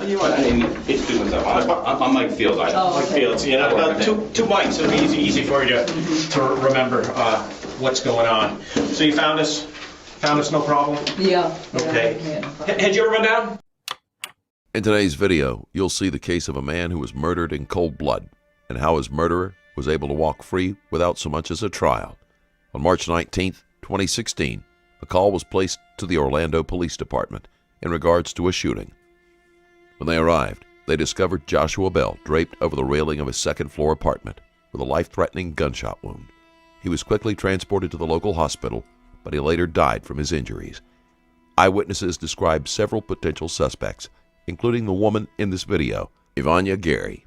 You know what? I didn't introduce myself. I'm Mike Fields. Mike Fields. You know, two mics. It'll be easy for you to remember what's going on. So you found us? Found us no problem? Yeah. Okay. Yeah. Had you ever run down? In today's video, you'll see the case of a man who was murdered in cold blood and how his murderer was able to walk free without so much as a trial. On March 19, 2016, a call was placed to the Orlando Police Department in regards to a shooting. When they arrived, they discovered Joshua Bell draped over the railing of his second-floor apartment with a life-threatening gunshot wound. He was quickly transported to the local hospital, but he later died from his injuries. Eyewitnesses described several potential suspects, including the woman in this video, Ivania Gary.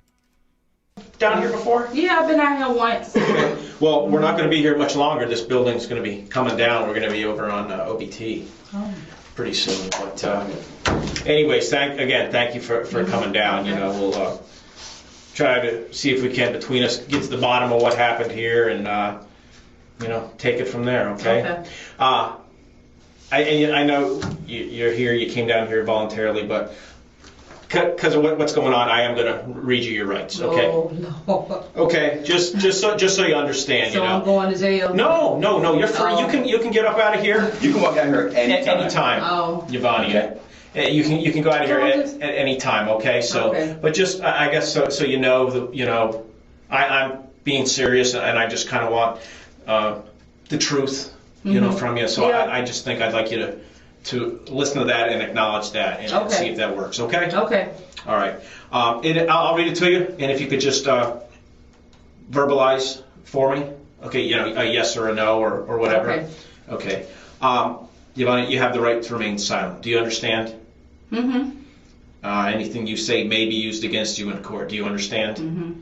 Down here before? Yeah, I've been out here once. Okay. Well, we're not going to be here much longer. This building's going to be coming down. We're going to be over on OBT pretty soon. But anyways, thank you for coming down. You know, we'll try to see if we can, between us, get to the bottom of what happened here and, you know, take it from there, okay? I know you're here, you came down here voluntarily, but because of what's going on, I am going to read you your rights, okay? Oh, no. Okay, just so you understand, So you know. I'm going to jail? No, you're free. Oh. You can get up out of here. You can walk out here Anytime, Oh. Yvonne. You can go out of here at any time, okay? So, Okay. but just I guess so you know, I'm being serious, and I just kind of want the truth, you know, from you. So Yeah. I just think I'd like you to listen to that and acknowledge that and see if that works, okay? Okay. All right. I'll read it to you, and if you could just verbalize for me, okay? You know, a yes or a no or whatever. Okay. Okay. Yvonne, you have the right to remain silent. Do you understand? Mm-hmm. Anything you say may be used against you in court. Do you understand? Mm-hmm.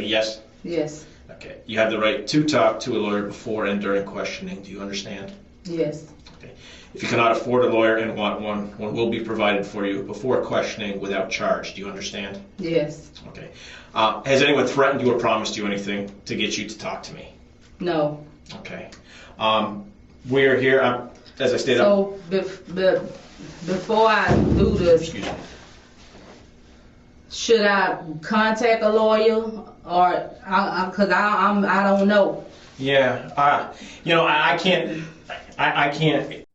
Yes? Yes. Okay. You have the right to talk to a lawyer before and during questioning. Do you understand? Yes. Okay. If you cannot afford a lawyer and want one will be provided for you before questioning without charge. Do you understand? Yes. Okay. Has anyone threatened you or promised you anything to get you to talk to me? No. Okay. We are here, as I stated. So before I do this, Excuse me. should I contact a lawyer or because I don't know? Yeah. You know, I can't. I can't.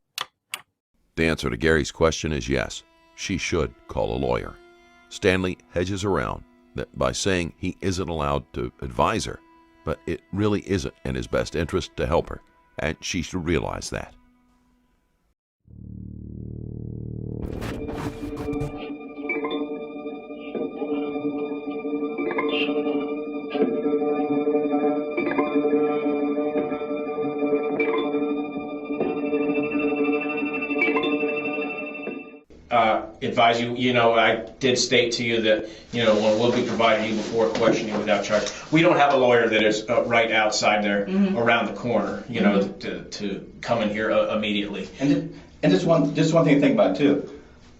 The answer to Gary's question is yes, she should call a lawyer. Stanley hedges around that by saying he isn't allowed to advise her, but it really isn't in his best interest to help her, and she should realize that. Advise you, you know, I did state to you that, you know, one will be provided you before questioning without charge. We don't have a lawyer that is right outside there around the corner, you know, to come in here immediately. And this one thing to think about too.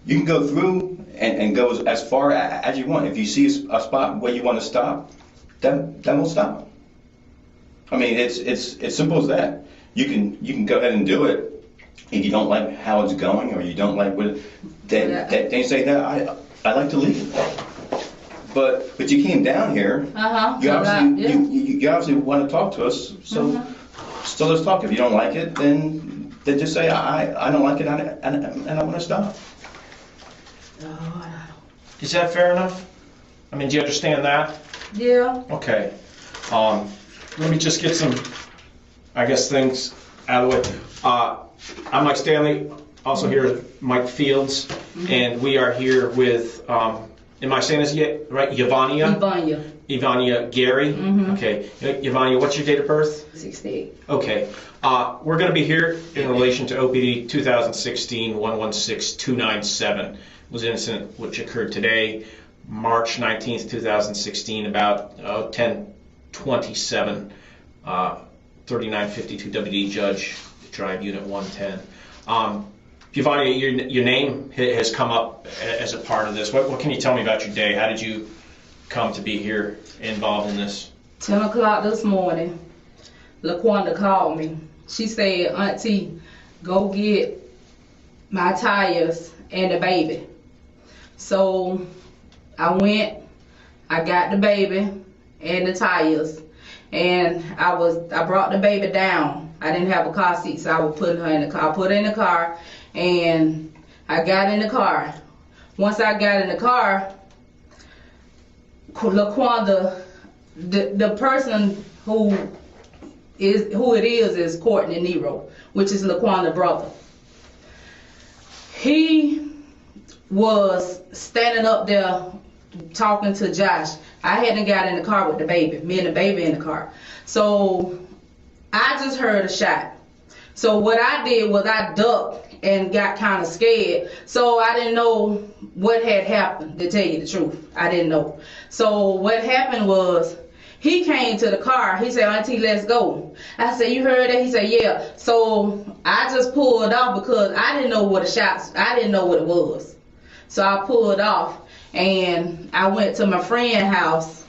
You can go through and go as far as you want. If you see a spot where you want to stop, then we'll stop. I mean, it's simple as that. You can go ahead and do it. If you don't like how it's going or you don't like what, then you say that I like to leave. But you came down here. You obviously want to talk to us. So let's talk. If you don't like it, then just say I don't like it and I want to stop. Is that fair enough? I mean, do you understand that? Yeah. Okay. Let me just get some, I guess, things out of the way. I'm Mike Stanley, also here with Mike Fields, and we are here with, am I saying this right? Ivania? Ivania Gary? Okay. Ivania, what's your date of birth? 68. Okay. We're going to be here in relation to OPD 2016-116297. It was an incident which occurred today, March 19th, 2016, about 10:27, 3952 WD Judge Drive Unit 110. Giovanni, your name has come up as a part of this. What can you tell me about your day? How did you come to be here involved in this? 10 o'clock this morning, LaQuanda called me. She said, Auntie, go get my tires and the baby. So I went, I got the baby and the tires, and I brought the baby down. I didn't have a car seat, so I was putting her in the car. I put her in the car, and I got in the car. Once I got in the car, LaQuanda, the person who it is Courtney Nero, which is LaQuanda's brother. He was standing up there talking to Josh. I hadn't got in the car with the baby, me and the baby in the car. So I just heard a shot. So what I did was I ducked and got kind of scared. So I didn't know what had happened, to tell you the truth. I didn't know. So what happened was, he came to the car. He said, Auntie, let's go. I said, you heard that? He said, yeah. So I just pulled off because I didn't know what I didn't know what it was. So I pulled off and I went to my friend's house,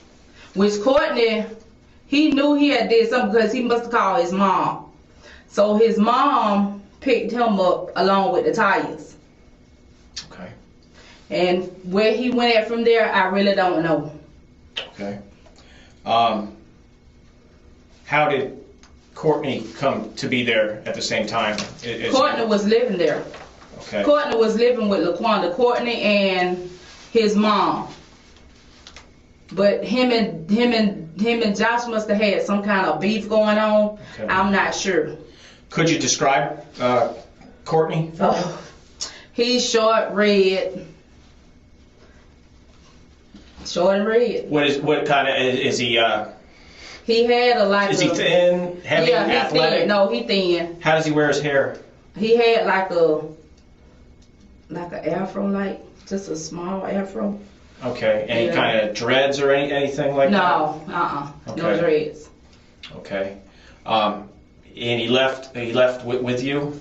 which Courtney, he knew he had did something because he must have called his mom. So his mom picked him up along with the tires. Okay. And where he went at from there, I really don't know. Okay. How did Courtney come to be there at the same time? Courtney was living there. Okay. Courtney was living with LaQuanda. Courtney and his mom. But him and Josh must have had some kind of beef going on. Okay. I'm not sure. Could you describe Courtney? Oh, he's short, red. Short and red. What kind of is he? He had Is he thin, heavy, yeah, he's athletic? thin. No, he thin. How does he wear his hair? He had like an afro, like just a small afro. Okay. Any Yeah. kind of dreads or anything like that? No, Okay. no dreads. Okay. And he left with you?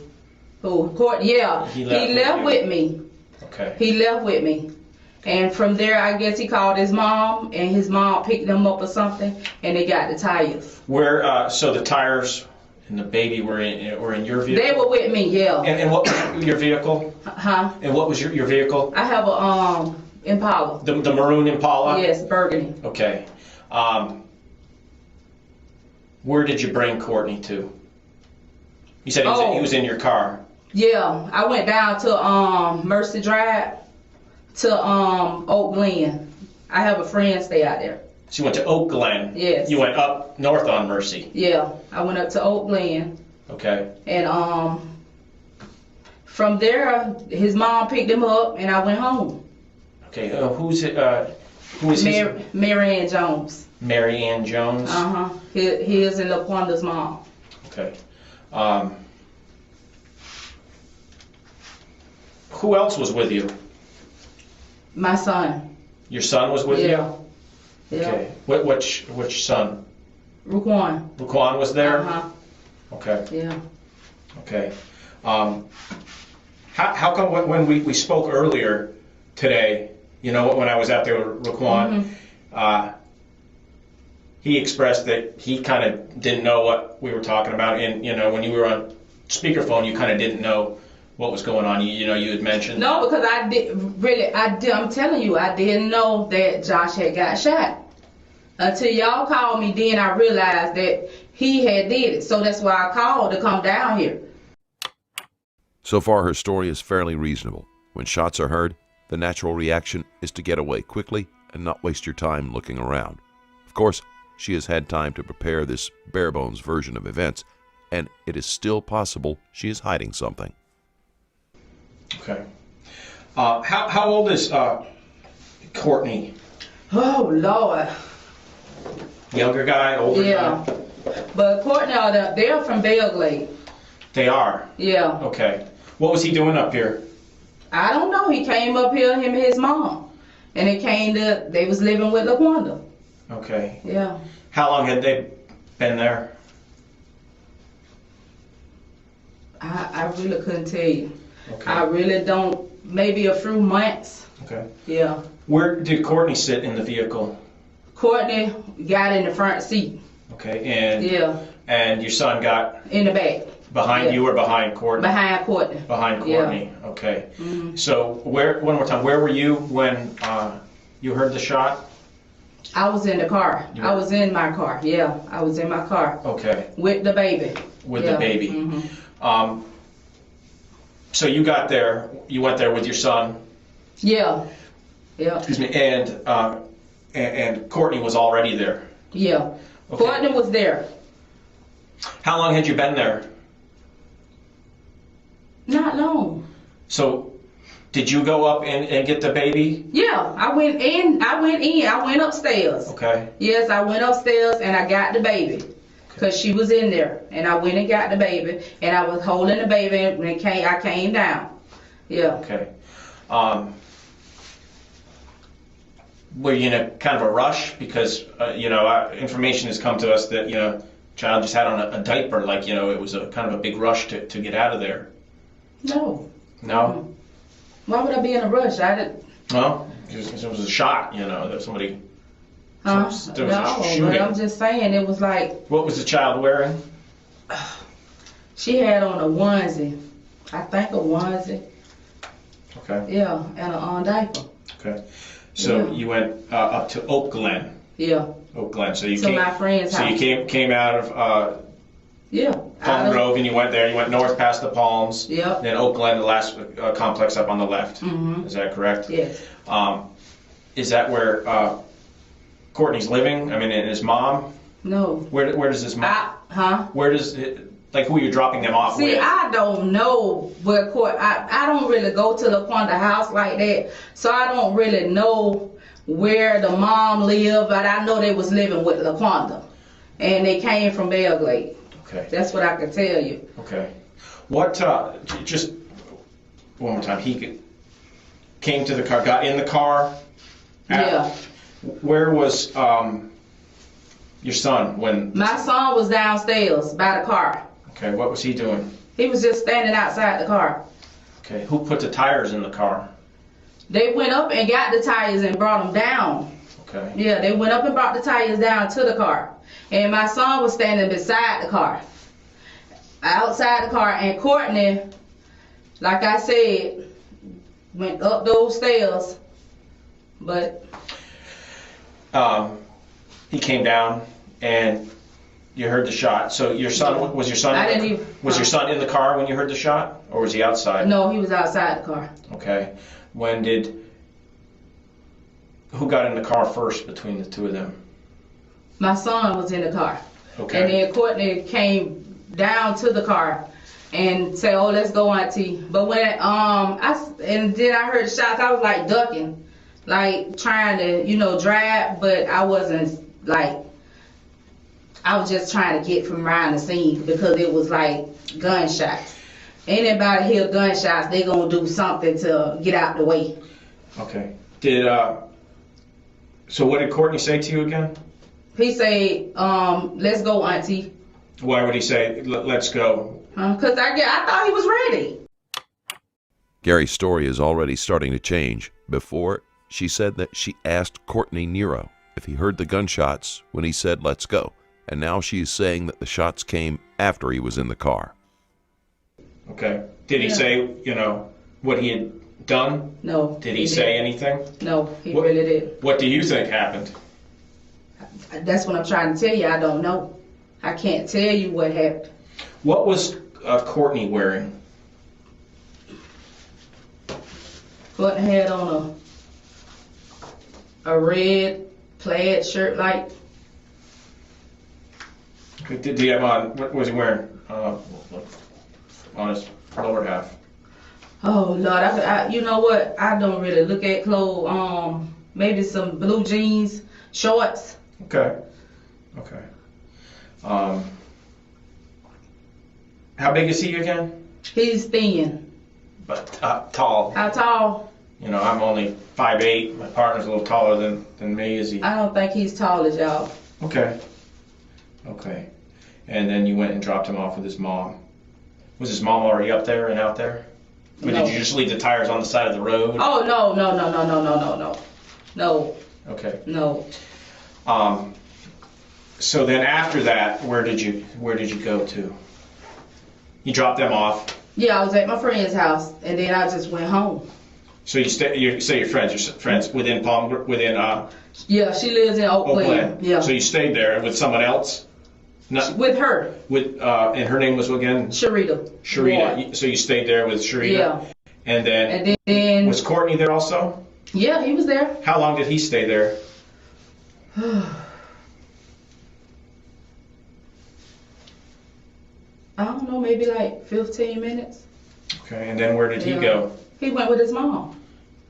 Who? Courtney? Yeah, He he left left with with me. Okay. He left with me. And from there, I guess he called his mom, and his mom picked them up or something, and they got the tires. Where? So the tires and the baby were in your vehicle? They were with me, yeah. And what was your vehicle? Huh? And what was your vehicle? I have a Impala. The maroon Impala? Yes, burgundy. Okay. Where did you bring Courtney to? You said he was in your car. Yeah, I went down to Mercy Drive to Oak Glen. I have a friend stay out there. So you went to Oak Glen? Yes. You went up north on Mercy? Yeah, I went up to Oak Glen. Okay. And from there, his mom picked him up, and I went home. Okay. Who is his? Mary Ann Jones. Mary Ann Jones? Uh-huh. He is in LaQuanda's mom. Okay. Who else was with you? My son. Your son was with you? Yeah. Okay. Which son? Raquan. Raquan was there? Uh-huh. Okay. Yeah. Okay. How come when we spoke earlier today, when I was out there with Raquan, he expressed that he kind of didn't know what we were talking about, and when you were on speakerphone, you kind of didn't know what was going on. You had mentioned. No, because I'm telling you, I didn't know that Josh had got shot. Until y'all called me, then I realized that he had did it. So that's why I called to come down here. So far, her story is fairly reasonable. When shots are heard, the natural reaction is to get away quickly and not waste your time looking around. Of course, she has had time to prepare this bare-bones version of events, and it is still possible she is hiding something. Okay. How old is Courtney? Oh, Lord. Younger guy, older guy? Yeah. But Courtney, they're from Belgrade. They are? Yeah. Okay. What was he doing up here? I don't know. He came up here, him and his mom. And they was living with LaQuanda. Okay. Yeah. How long had they been there? I really couldn't tell you. Okay. I really don't. Maybe a few months. Okay. Yeah. Where did Courtney sit in the vehicle? Courtney got in the front seat. Okay. And yeah. And your son got in the back. Behind Yeah. you or behind Courtney? Behind Courtney. Behind Courtney. Okay. Mhm. So one more time, where were you when you heard the shot? I was in the car. You I were- was in my car. Yeah, I was in my car Okay. with the baby. With Yeah. the baby. Mhm. So you got there. You went there with your son. Yeah. Yeah. Excuse me. And Courtney was already there. Yeah. Okay. Courtney was there. How long had you been there? Not long. So, did you go up and get the baby? Yeah, I went in. I went upstairs. Okay. Yes, I went upstairs and I got the baby. Because she was in there. And I went and got the baby. And I was holding the baby and when I came down. Yeah. Okay. Were you in a kind of a rush? Because, information has come to us that, child just had on a diaper, like, it was a kind of a big rush to get out of there. No. No? Why would I be in a rush? I didn't. No? It was a shot, there was somebody. Huh? There was a No, shooting. but I'm just saying it was like What was the child wearing? she had on a onesie. I think a onesie. Okay. Yeah, and a diaper. Okay. So Yeah. you went up to Oak Glen. Yeah. Oak Glen. So you To came. my friend's So you house. came out of Yeah. Palm Grove and you went there. You went north past the Palms. Yep. Then Oak Glen, the last complex up on the left. Mhm. Is that correct? Yes. Is that where Courtney's living? I mean, and his mom. No. Where does his mom? Huh? Where does it, like who are you dropping them off See, with? I don't know where I don't really go to LaQuanta house like that, so I don't really know where the mom lived, but I know they was living with LaQuanta, and they came from Belgrade. Okay. That's what I can tell you. Okay. What? Just one more time. He came to the car, got in the car. Yeah. Where was your son when? My son was downstairs by the car. Okay. What was he doing? He was just standing outside the car. Okay. Who put the tires in the car? They went up and got the tires and brought them down. Okay. Yeah, they went up and brought the tires down to the car. And my son was standing beside the car. Outside the car. And Courtney, like I said, went up those stairs. But He came down and you heard the shot. So your son was your son? I didn't even. Was your son in the car when you heard the shot, or was he outside? No, he was outside the car. Okay. Who got in the car first between the two of them? My son was in the car. Okay. And then Courtney came down to the car and said, "Oh, let's go, Auntie." But when and then I heard shots, I was like ducking, like trying to, drive, but I wasn't like. I was just trying to get from around the scene because it was like gunshots. Anybody hear gunshots, they gonna do something to get out the way. Okay. So what did Courtney say to you again? He said, "Let's go, Auntie." Why would he say, let's go? Cause I thought he was ready. Gary's story is already starting to change. Before, she said that she asked Courtney Nero if he heard the gunshots when he said, "Let's go." And now she is saying that the shots came after he was in the car. Okay. Did he say, what he had done? No. Did he say anything? No, he What- really did. What do you think happened? That's what I'm trying to tell you. I don't know. I can't tell you what happened. What was Courtney wearing? Courtney had on a red plaid shirt, like. Okay, did he have on, what was he wearing on his lower half? Oh Lord, I you know what? I don't really look at clothes. Maybe some blue jeans, shorts. Okay. Okay. How big is he again? He's thin. But tall. How tall? I'm only 5'8". My partner's a little taller than me. Is he? I don't think he's tall as y'all. Okay. Okay. And then you went and dropped him off with his mom. Was his mom already up there and out there? Or No. did you just leave the tires on the side of the road? Oh no. No. Okay. No. So then after that, where did you go to? You dropped them off. Yeah, I was at my friend's house, and then I just went home. So you say your friends within Yeah, she lives in Oak Glen. Yeah. So you stayed there with someone else? With her. And her name was again? Sharita. Sharita. So you stayed there with Sharita? Yeah. And then was Courtney there also? Yeah, he was there. How long did he stay there? I don't know, maybe like 15 minutes. Okay, and then where did he go? He went with his mom.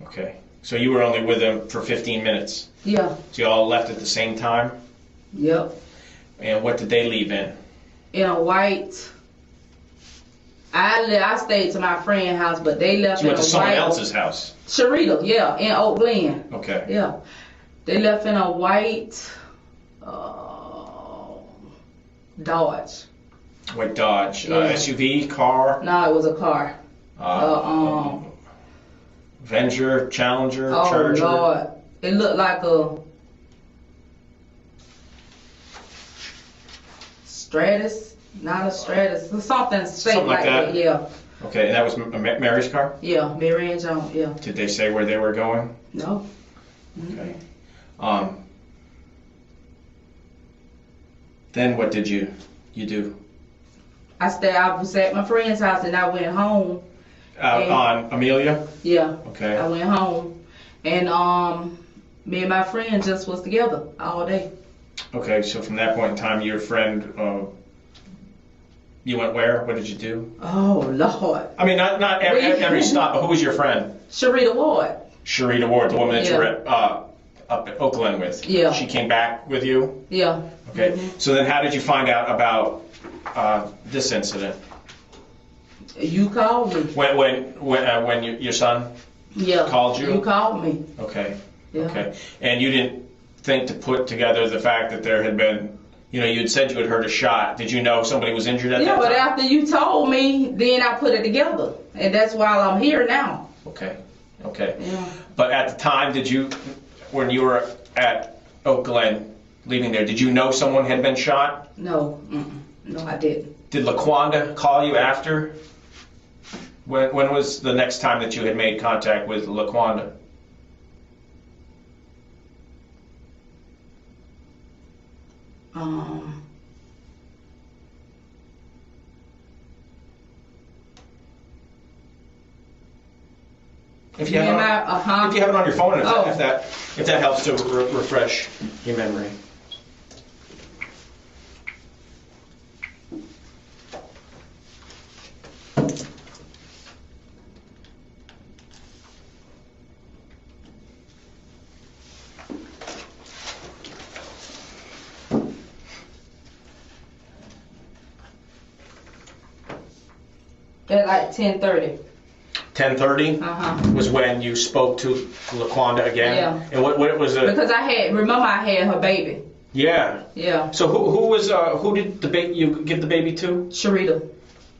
Okay, so you were only with him for 15 minutes? Yeah. So you all left at the same time? Yep. And what did they leave in? In a white. I stayed to my friend's house, but they left So you in went to a someone white. else's house? Sharita, yeah, in Oak Glen. Okay. Yeah. They left in a white Dodge. White Dodge. Yeah. SUV, car? No, it was a car. Avenger, Challenger, Oh Charger? Lord, it looked like a Stratus, not a Stratus, something shaped Something like that? Yeah, Okay, and that was Mary's car? yeah, Mary and John, yeah. Did they say where they were going? No. Okay. Then what did you do? I was at my friend's house and I went home. On Amelia? Yeah. Okay. I went home and me and my friend just was together all day. Okay, so from that point in time, your friend, you went where? What did you do? Oh Lord. I mean, not every stop, but who was your friend? Sharita Ward. Sharita Ward, the woman that you were up at Oak Glen with. Yeah. She came back with you? Yeah. Okay. Mm-hmm. So then how did you find out about this incident? You called me. When your son called you? You called me. Okay. Yeah. Okay. And you didn't think to put together the fact that there had been, you had said you had heard a shot. Did you know somebody was injured at that time? Yeah, but after you told me, then I put it together. And that's why I'm here now. Okay. Okay. Yeah. But at the time, when you were at Oak Glen, leaving there, did you know someone had been shot? No. No, I didn't. Did LaQuanda call you after? When was the next time that you had made contact with LaQuanda? If you have it on your phone, if that helps to refresh your memory. At like 10:30. 10:30 was when you spoke to LaQuanda again? Yeah. And what was it? Because I had her baby. Yeah. Yeah. So who did you give the baby to? Sharita.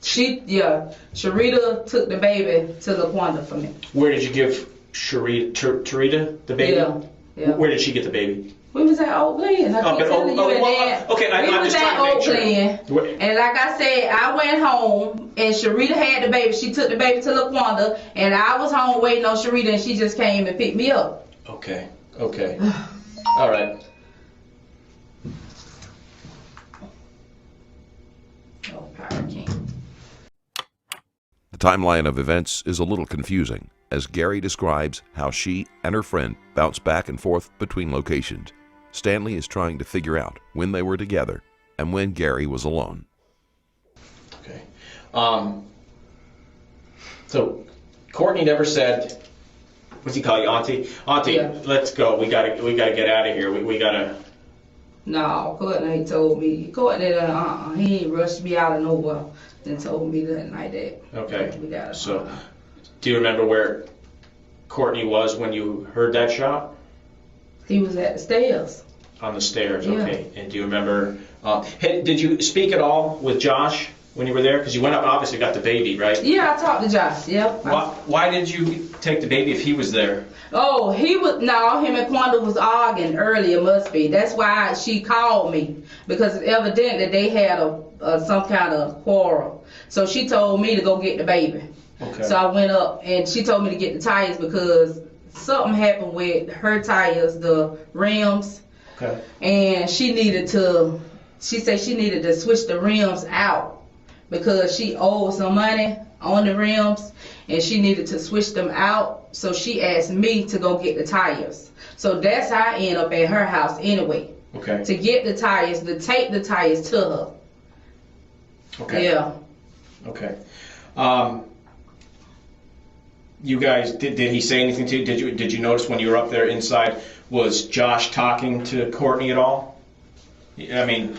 Sharita took the baby to LaQuanda for me. Where did you give Sharita the baby? Yeah. Where did she get the baby? We was at Oak Glen. I'm just trying to make sure. And like I said, I went home and Sharita had the baby. She took the baby to LaQuanda and I was home waiting on Sharita and she just came and picked me up. Okay. Okay. All right. Oh, Pirate King. The timeline of events is a little confusing, as Gary describes how she and her friend bounced back and forth between locations. Stanley is trying to figure out when they were together and when Gary was alone. Okay. So Courtney never said, what's he call you, Auntie? Auntie, let's go. We gotta get out of here. We gotta. No, Courtney told me. Courtney, he ain't rushed me out of nowhere and told me nothing like that. Okay. We gotta. So, do you remember where Courtney was when you heard that shot? He was at the stairs. On the stairs, Yeah. okay. And do you remember, did you speak at all with Josh when you were there? Because you went up and obviously got the baby, right? Yeah, I talked to Josh. Yep. Why did you take the baby if he was there? Oh, him and Quanda was arguing earlier, must be. That's why she called me, because evidently they had some kind of quarrel. So she told me to go get the baby. Okay. So I went up and she told me to get the tires because something happened with her tires, the rims. Okay. And she said she needed to switch the rims out because she owed some money on the rims and she needed to switch them out. So she asked me to go get the tires. So that's how I end up at her house anyway. Okay. To get the tires, to take the tires to her. Okay. Yeah. Okay. You guys, did he say anything to you? Did you notice when you were up there inside, was Josh talking to Courtney at all? I mean,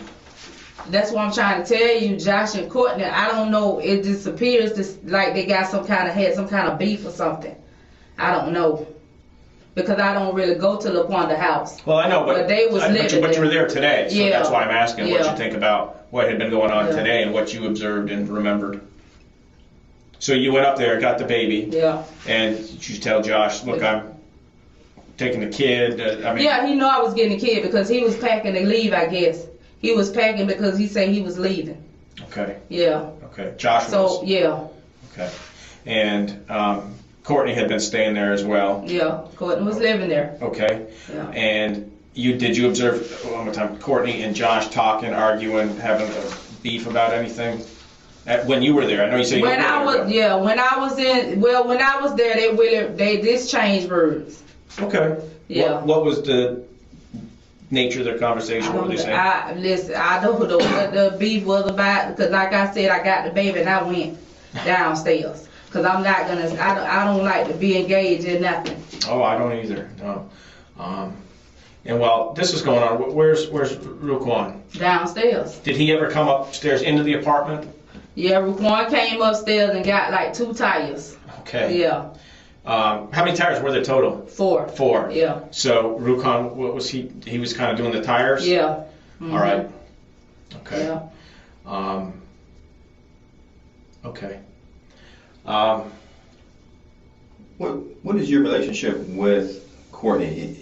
that's what I'm trying to tell you, Josh and Courtney. I don't know. It just appears like they got had some kind of beef or something. I don't know, because I don't really go to LaQuanda's house. Well, I know, but they was living but you were there today, so yeah. That's why I'm asking what you think about what had been going on Yeah. today and what you observed and remembered. So you went up there, got the baby, Yeah. and you tell Josh, look, I'm taking the kid. Yeah, he knew I was getting a kid because he was packing to leave, I guess. He was packing because he said he was leaving. Okay. Yeah. Okay. Josh was. So, yeah. Okay. And Courtney had been staying there as well. Yeah, Courtney was living there. Okay. Yeah. And did you observe one more time Courtney and Josh talking, arguing, having a beef about anything? When you were there, I know you said when I was there, they just changed words. Okay. Yeah. What was the nature of their conversation? What were they saying? I don't know what the beef was about, because like I said, I got the baby and I went downstairs. Because I'm not gonna, I don't like to be engaged in nothing. Oh, I don't either. No. And while this is going on, where's Ruquan? Downstairs. Did he ever come upstairs into the apartment? Yeah, Ruquan came upstairs and got like 2 tires. Okay. Yeah. How many tires were there total? 4. 4. Yeah. So Ruquan, what was he? He was kind of doing the tires. Yeah. Mm-hmm. All right. Okay. Yeah. Okay. What is your relationship with Courtney?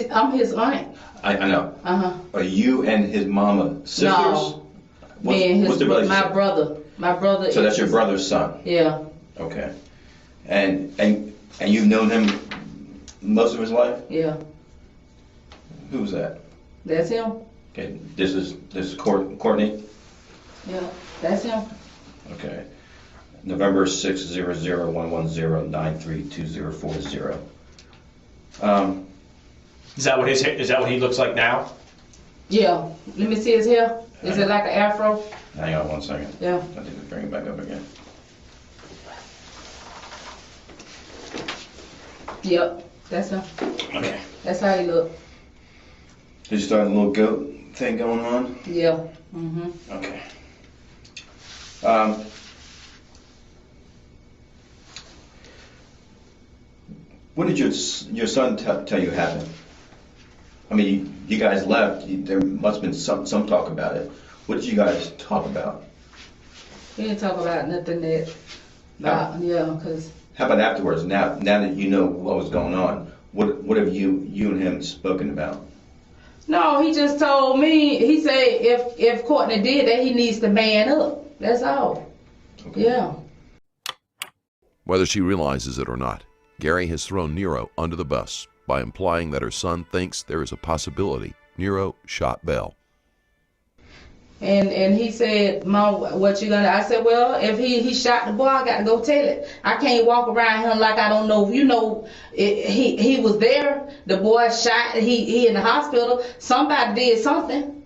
I'm his aunt. I know. Uh-huh. Are you and his mama sisters? No. What's the relationship? My brother. My brother. So that's your brother's son. Yeah. Okay. And you've known him most of his life? Yeah. Who's that? That's him. Okay. This is Courtney? Yeah. That's him. Okay. November 600-110-93240. Is that what he looks like now? Yeah. Let me see his hair. Is it like an afro? Hang on one second. Yeah. I need to bring it back up again. Yep. That's him. Okay. That's how he look. Did you start a little goat thing going on? Yeah. Mhm. Okay. What did your son tell you happened? I mean, you guys left. There must have been some talk about it. What did you guys talk about? We didn't talk about nothing that. Cause. How about afterwards? Now that you know what was going on, what have you and him spoken about? No, he just told me. He said if Courtney did that, he needs to man up. That's all. Okay. Yeah. Whether she realizes it or not, Gary has thrown Nero under the bus by implying that her son thinks there is a possibility Nero shot Belle. And he said, Mom, what you gonna? I said, well, if he shot the boy, I got to go tell it. I can't walk around him like I don't know. You know, he was there. The boy shot. He in the hospital. Somebody did something.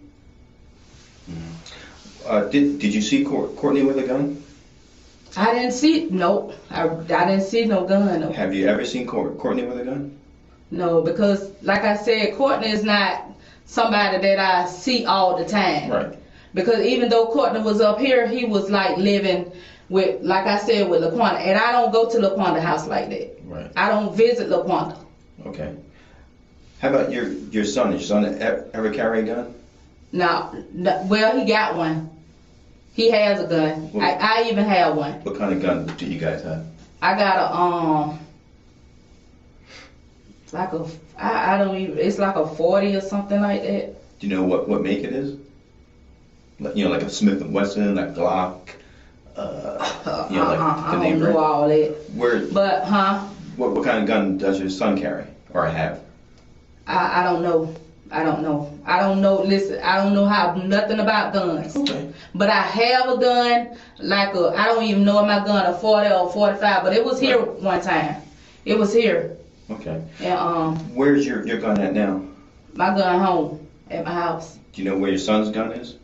Did you see Courtney with a gun? I didn't see. Nope. I didn't see no gun. No. Have you ever seen Courtney with a gun? No, because like I said, Courtney is not somebody that I see all the time. Right. Because even though Courtney was up here, he was like living with, like I said, with LaQuanda. And I don't go to LaQuanda's house like that. Right. I don't visit LaQuanda. Okay. How about your son? Did your son ever carry a gun? No, well, he got one. He has a gun. Well- I even have one. What kind of gun do you guys have? I got a it's like a I don't even, it's like a 40 or something like that. Do you know what make it is? You know, like a Smith & Wesson, like Glock. You know, like I the name don't know brand? all that. Where? But What kind of gun does your son carry or have? I don't know. I don't know. Listen, I don't know nothing about guns. Okay. But I have a gun, like I don't even know if my gun a 40 or 45, but it was here one time. It was here. Okay. And Where's your gun at now? my gun home at my house. Do you know where your son's gun is?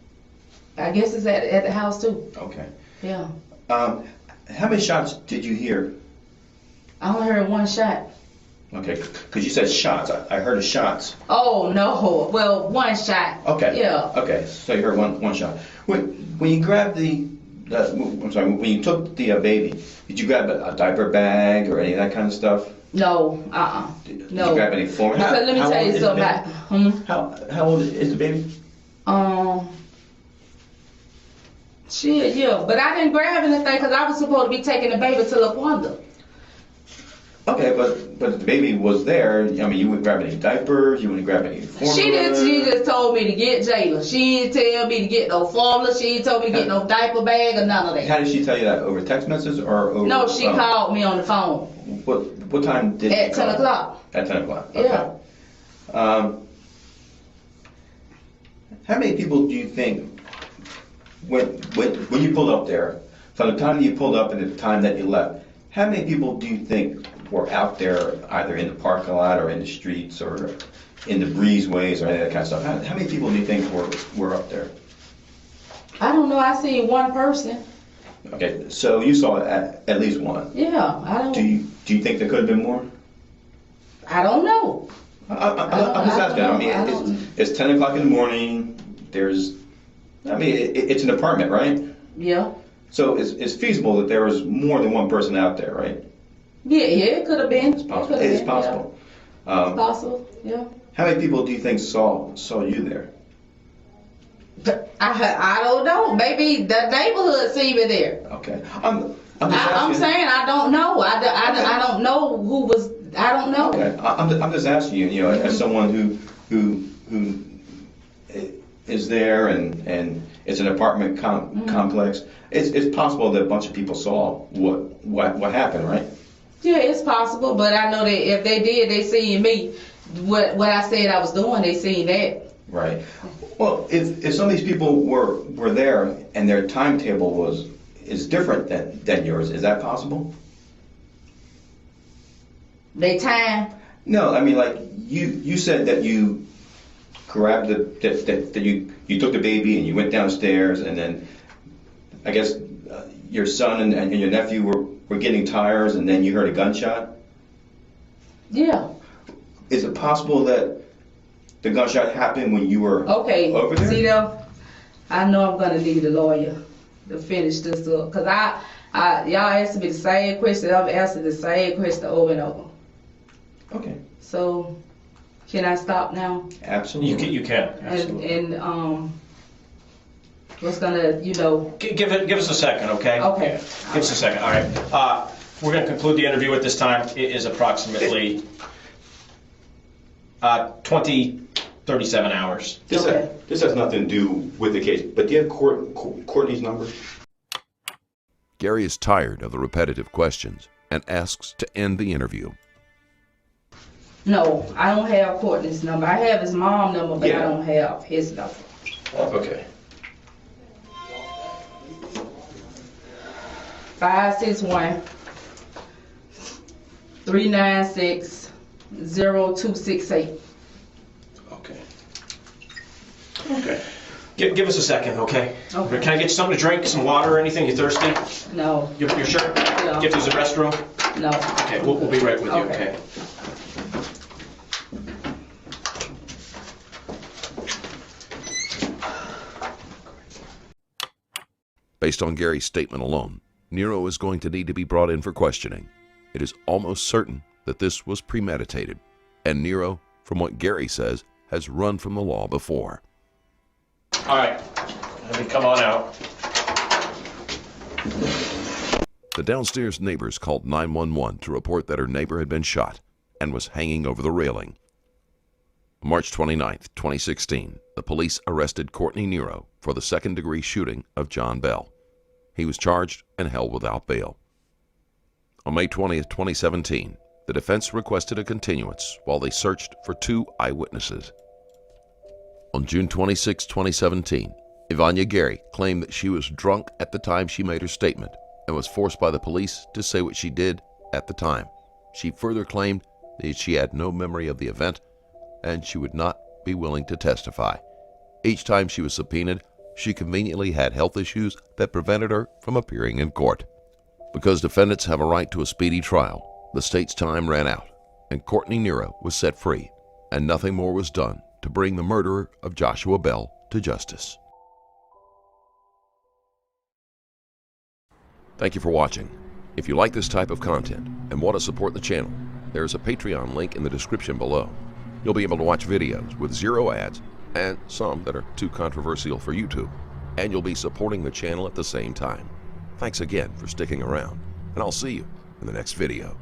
I guess it's at the house too. Okay. Yeah. How many shots did you hear? I only heard one shot. Okay, because you said shots. I heard of shots. Oh no. Well, one shot. Okay. Yeah. Okay, so you heard one shot. When you grabbed I'm sorry, when you took the baby, did you grab a diaper bag or any of that kind of stuff? No. Did No. you grab any formula? Because let me tell you something. How old is the baby? Shit, yeah. But I didn't grab anything because I was supposed to be taking the baby to LaQuanda. Okay, but the baby was there. I mean, you wouldn't grab any diapers. You wouldn't grab any formula. She just told me to get Jayla. She didn't tell me to get no formula. She didn't tell me to get no diaper bag or none of that. How did she tell you that? Over text message or over? No, she called me on the phone. What time did At she call? 10 o'clock. At 10 o'clock. Okay. Yeah. How many people do you think when you pulled up there, from the time you pulled up and the time that you left, how many people do you think were out there either in the parking lot or in the streets or in the breezeways or any of that kind of stuff? How many people do you think were up there? I don't know. I seen one person. Okay, so you saw at least one. Yeah, I don't. Do you think there could have been more? I don't know. I'm just asking. I mean, it's 10 o'clock in the morning. It's an apartment, right? Yeah. So it's feasible that there was more than one person out there, right? Yeah, it could have been. It's possible. It could have It's been, possible. Yeah. It's possible. Yeah. How many people do you think saw you there? I don't know. Maybe the neighborhood see me there. Okay. I'm just I'm asking. saying I don't know. I don't know who was. I don't know. Okay. I'm just asking you. You know, as someone who is there and it's an apartment complex. It's possible that a bunch of people saw what happened, right? Yeah, it's possible, but I know that if they did, they seen me. What I said I was doing, they seen that. Right. Well, if some of these people were there and their timetable is different than yours, is that possible? They time. No, I mean, like you said that you grabbed that you took the baby and you went downstairs, and then I guess your son and your nephew were getting tires, and then you heard a gunshot. Yeah. Is it possible that the gunshot happened when you were over there? See though, I know I'm gonna need a lawyer to finish this up, cause y'all asked me the same question. I've answered the same question over and over. Okay. So, can I stop now? Absolutely. You can. Absolutely. And what's gonna, Give us a second, okay? Okay. Give us a second. All right. We're going to conclude the interview at this time. It is approximately 37 hours. This has nothing to do with the case, but do you have Courtney's number? Gary is tired of the repetitive questions and asks to end the interview. No, I don't have Courtney's number. I have his mom number, but I don't have his number. Okay. 561-396-0268. Okay. Okay. Give us a second, okay? Okay. Can I get you something to drink, some water or anything? You thirsty? No. You're sure? Yeah. Get these a restroom? No. Okay, we'll be right with you, Okay. okay? Based on Gary's statement alone, Nero is going to need to be brought in for questioning. It is almost certain that this was premeditated, and Nero, from what Gary says, has run from the law before. All right, let me come on out. The downstairs neighbors called 911 to report that her neighbor had been shot and was hanging over the railing. On March 29, 2016, the police arrested Courtney Nero for the second-degree shooting of John Bell. He was charged and held without bail. On May 20, 2017, the defense requested a continuance while they searched for 2 eyewitnesses. On June 26, 2017, Ivania Gary claimed that she was drunk at the time she made her statement and was forced by the police to say what she did at the time. She further claimed that she had no memory of the event and she would not be willing to testify. Each time she was subpoenaed, she conveniently had health issues that prevented her from appearing in court. Because defendants have a right to a speedy trial, the state's time ran out and Courtney Nero was set free, and nothing more was done to bring the murderer of Joshua Bell to justice. Thank you for watching. If you like this type of content and want to support the channel, there is a Patreon link in the description below. You'll be able to watch videos with 0 ads and some that are too controversial for YouTube, and you'll be supporting the channel at the same time. Thanks again for sticking around, and I'll see you in the next video.